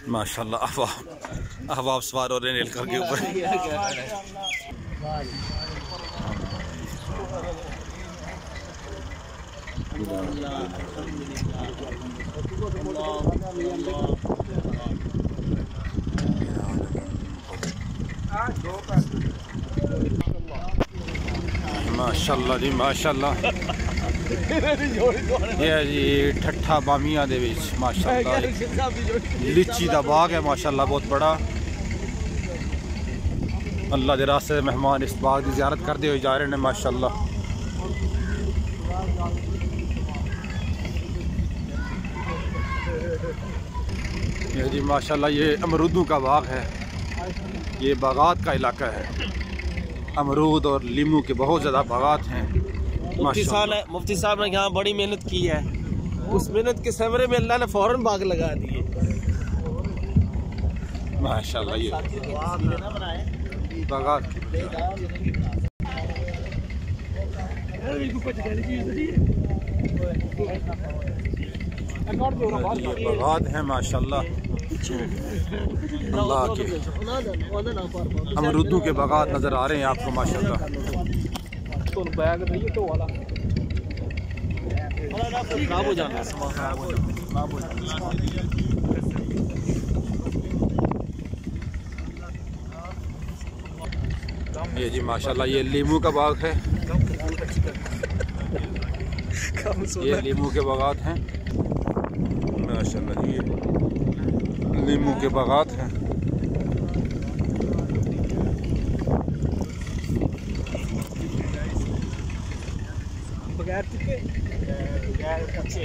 माशाल्लाह अहबाब सवार हो रहे हैं नीलकर के ऊपर। माशाल्लाह जी माशाल्लाह। ये जी ठट्ठा बामिया दे विच माशाल्लाह लीची दा बाग है माशाल्लाह बहुत बड़ा। अल्लाह दे रास्ते मेहमान इस बाग की ज़ियारत करते हुए जा रहे हैं माशाल्लाह। ये जी माशाल्लाह ये अमरूदों का बाग है। ये बागात का इलाका है। अमरूद और लीमू के बहुत ज़्यादा बागात हैं। मुफ्ती साहब ने यहाँ बड़ी मेहनत की है। उस मेहनत के सवरे में अल्लाह ने फौरन बाग लगा दिए माशाल्लाह। ये बागात बागात है माशाल्लाह। अल्लाह के अमरूदों के बागात नज़र आ रहे हैं आपको माशाल्लाह। खराब हो जाना ये जी माशाल्लाह ये लीमू का बाग है। ये लीमू के बागात हैं माशाल्लाह। ये लीमू के बागात हैं। बगैर चुके बगैर अच्छे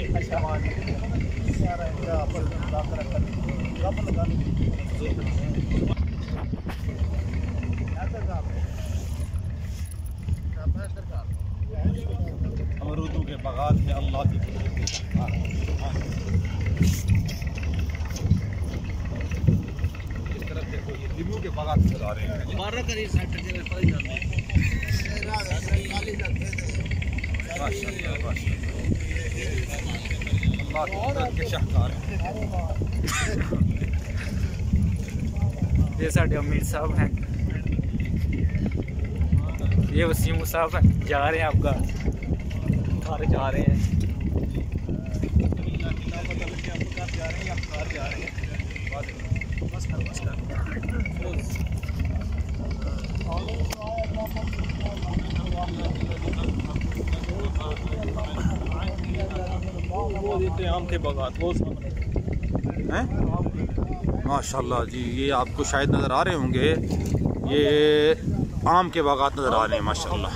अमरूदों के बागात में अल्लाह की इस तरफ देखो ये लीमू के बागात नजर आ रहे हैं। के शाहकार ये साढ़े अमीर साहब हैं। ये वसीम साहब हैं। जा रहे हैं आपका घर जा रहे हैं। आम के बागात वो हैं माशाल्लाह जी। ये आपको शायद नज़र आ रहे होंगे। ये आम के बागात नज़र आ रहे हैं माशाल्लाह।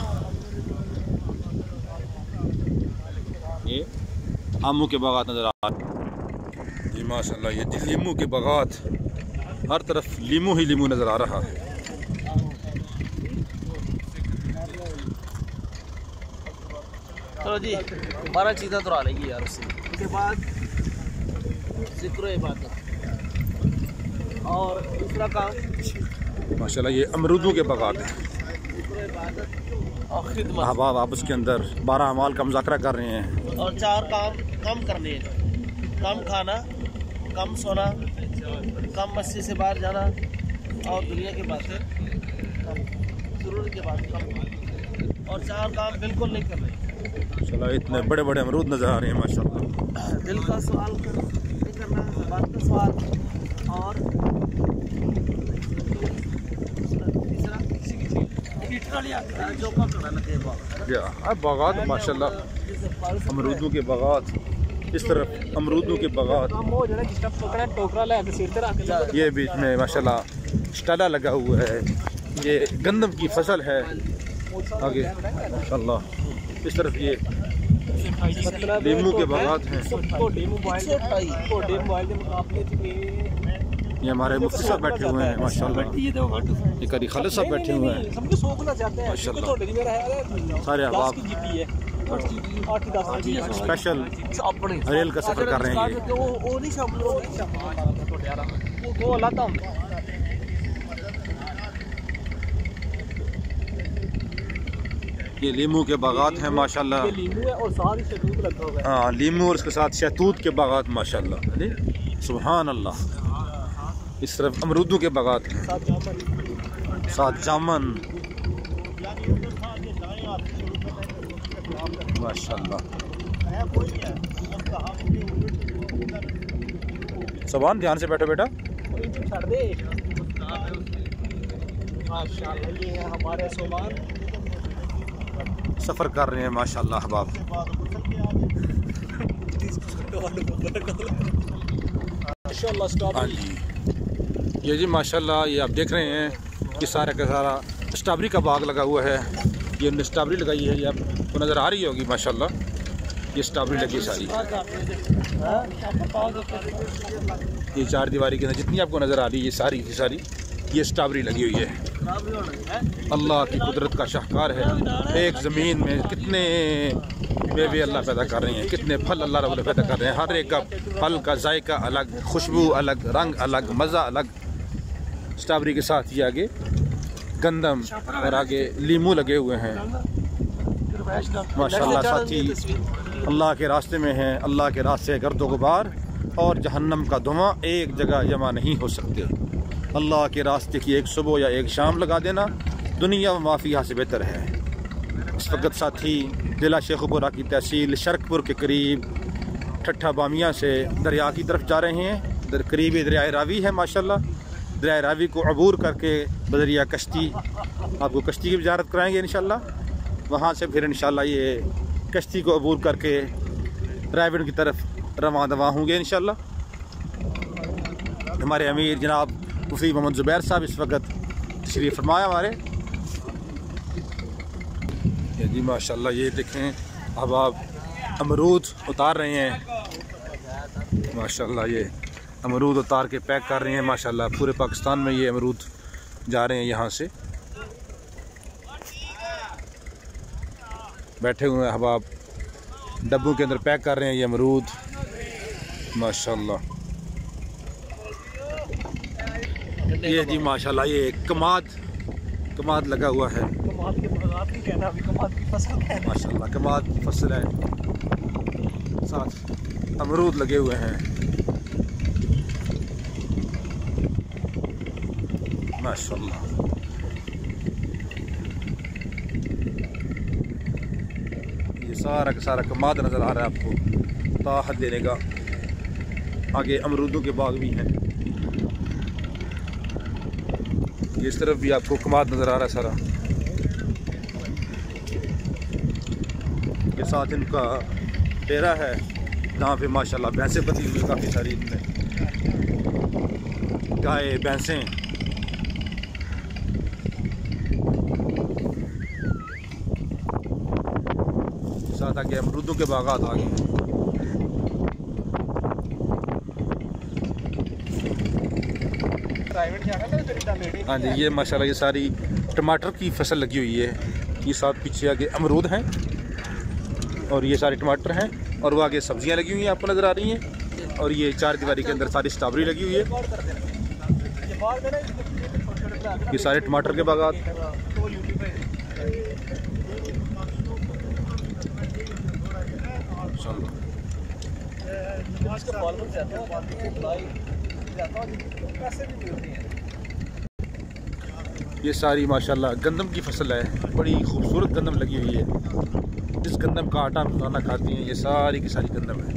ये आमों के बागात नज़र आ रहे हैं जी माशाल्लाह। ये लीमू के बागात हर तरफ लीमू ही लीमू नज़र आ रहा है। चलो जी 12 चीज़ें तो आ लेंगी यार। उसके बाद ज़िक्र इबादत और दूसरा काम माशाल्लाह। ये अमरूदों के बागात हैं। अहबाब आप उसके अंदर 12 अमाल का मुज़ाकरा कर रहे हैं और 4 काम कम करने हैं। कम खाना, कम सोना, कम मस्जिद से बाहर जाना और दुनिया की बातें कम, ज़रूरत के बाद कम, और 4 काम बिल्कुल नहीं करने। चलो इतने बड़े बड़े अमरूद नज़र आ रहे हैं माशाल्लाह। दिल का सवाल नहीं करना, ज़बान का सवाल। और जो बागात माशाल्लाह। अमरूदों के बागात इस तरफ अमरूदों के बागात। ये बीच में माशाल्लाह स्टाला लगा हुआ है। ये गंदम की फसल है आगे माशाल्लाह। इस तरफ ये लीमू के बागात हैं। ये हमारे मुफ्ती साहब बैठे हुए हैं माशाल्लाह। ये करी खालिद साहब बैठे हुए हैं माशाल्लाह। सारे अहबाब स्पेशल रेल का सफ़र कर रहे हैं। ये लीमू के बागात हैं माशाल्लाह। ये लीमू है और साथ ही शहतूत लगा हुआ है। हाँ, लीमू और इसके साथ शहतूत के बागात माशाल्लाह। अरे सुभान अल्लाह। इस तरफ अमरूदों के बागात हैं, साथ जामन माशाल्लाह। सबान ध्यान से बैठो बेटा। माशाल्लाह ये है हमारे सोमान, सफ़र कर रहे हैं माशाल्लाह अहबाब। हाँ जी, ये जी माशाल्लाह ये आप देख रहे हैं कि सारा का सारा स्ट्रॉबेरी का बाग लगा हुआ है। ये हमने स्ट्रॉबेरी लगाई है, ये आपको नज़र आ रही होगी माशाल्लाह। ये स्ट्रॉबेरी लगी सारी, ये चार दीवारी के अंदर जितनी आपको नज़र आ रही है ये सारी की सारी ये स्ट्रॉबेरी लगी हुई है। अल्लाह की कुदरत का शाहकार है। एक ज़मीन में कितने मेवे अल्लाह पैदा कर रहे हैं, कितने फल अल्लाह रब्बुल पैदा कर रहे हैं। हर एक का फल का जायका अलग, खुशबू अलग, रंग अलग, मज़ा अलग। स्ट्रॉबेरी के साथ ही आगे गंदम और आगे लीमू लगे हुए हैं माशाल्लाह। साथी अल्लाह के रास्ते में हैं। अल्लाह के रास्ते गर्दो गुबार और जहन्नम का धुआं एक जगह जमा नहीं हो सकते। अल्लाह के रास्ते की एक सुबह या एक शाम लगा देना दुनिया व माफिया से बेहतर है। इस वक्त साथी जिला शेखुपुरा की तहसील शरकपुर के करीब ठट्ठा बामिया से दरिया की तरफ जा रहे हैं। करीबी दरिया रावी है माशाल्लाह। दरिया रावी को अबूर करके बदरिया कश्ती, आपको कश्ती की वजारत कराएंगे इंशाल्लाह। वहाँ से फिर इंशाल्लाह ये कश्ती को अबूर करके रायविंड की तरफ रवां दवा होंगे इंशाल्लाह। हमारे अमीर जनाब मुफ्ती मोहम्मद ज़ुबैर साहब इस वक्त तशरीफ़ फरमाया हमारे। ये जी माशाल्लाह ये देखें अब आप अमरूद उतार रहे हैं माशाल्लाह। ये अमरूद उतार के पैक कर रहे हैं माशाल्लाह। पूरे पाकिस्तान में ये अमरूद जा रहे हैं यहाँ से। बैठे हुए हैं अहबाब, डब्बों के अंदर पैक कर रहे हैं ये अमरूद माशाल्लाह। ये जी माशाल्लाह ये कमाद लगा हुआ है माशाल्लाह। कमाद की फसल है, साथ अमरूद लगे हुए हैं माशाल्लाह। ये सारा का सारा कमाद नज़र आ रहा है आपको, ताहत देने का। आगे अमरूदों के बाग भी हैं। इस तरफ भी आपको कमाद नज़र आ रहा है सारा। ये साथ इनका डेरा है जहाँ पे माशाल्लाह भैंसें बंधी हुई काफ़ी सारी, इनमें गाय भैंसें। साथ आगे अमरूदों के बागात आ गए। हाँ जी, ये माशाल्लाह ये सारी टमाटर की फसल लगी हुई है। ये साथ पीछे आगे अमरूद हैं और ये सारे टमाटर हैं और वो आगे सब्जियां लगी हुई हैं आपको नज़र आ रही हैं। और ये चार दीवारी के अंदर सारी स्ट्रॉबेरी लगी हुई है। ये सारे टमाटर के बागात। ये सारी माशाल्लाह गंदम की फसल है, बड़ी खूबसूरत गंदम लगी हुई है। जिस गंदम का आटा रोज़ाना खाती हैं ये सारी की सारी गंदम है,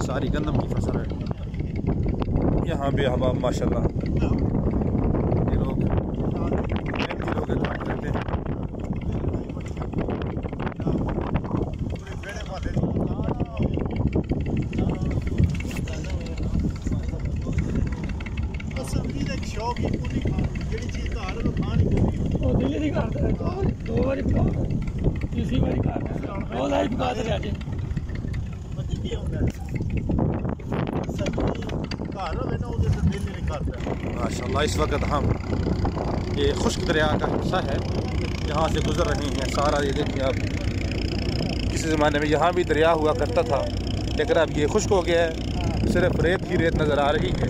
सारी गंदम की फसल है। यहाँ पे हम माशाल्लाह ये लोग काम करते हैं। माशाल्लाह इस वक्त हम ये खुश्क दरिया का हिस्सा है, यहाँ से गुज़र रहे हैं। सारा ये देखिए आप, किसी ज़माने में यहाँ भी दरिया हुआ करता था लेकिन अब ये खुश्क हो गया है, सिर्फ रेत ही रेत नज़र आ रही है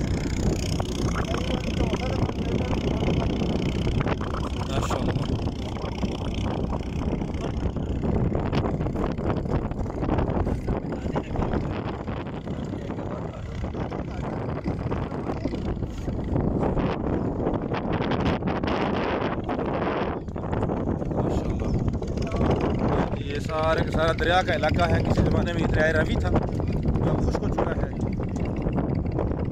माशाल्लाह। सारे का सारा दरिया का इलाका है। किसी ज़माने में ये दरिया रवि था जो अब खुश्क हो चुका है।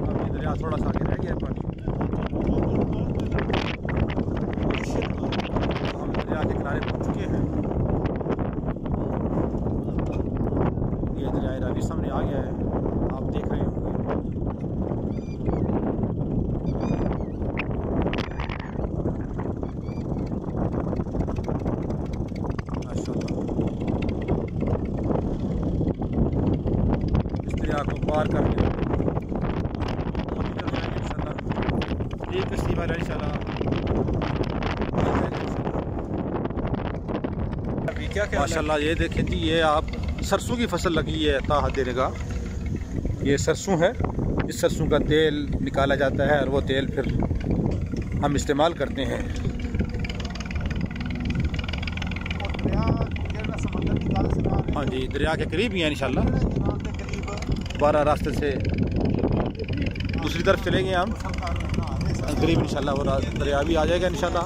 अब ये दरिया थोड़ा सा आगे रह गया है पानी। हम दरिया के किनारे पहुँच चुके हैं। ये दरिया रवि सामने आ गया है, आप देख रहे होंगे। को पार करके हम चल जाएंगे इंशाल्लाह। एक कश्ती वाला इंशाल्लाह। माशाल्लाह ये देखें जी, ये आप सरसों की फसल लगी है ताहत देने का। ये सरसों है, इस सरसों का तेल निकाला जाता है और वो तेल फिर हम इस्तेमाल करते हैं। हाँ जी, दरिया के करीब ही है इंशाल्लाह। दोबारा रास्ते से दूसरी तरफ चलेंगे हम करीब इंशाल्लाह। वो दरिया भी आ जाएगा इंशाल्लाह।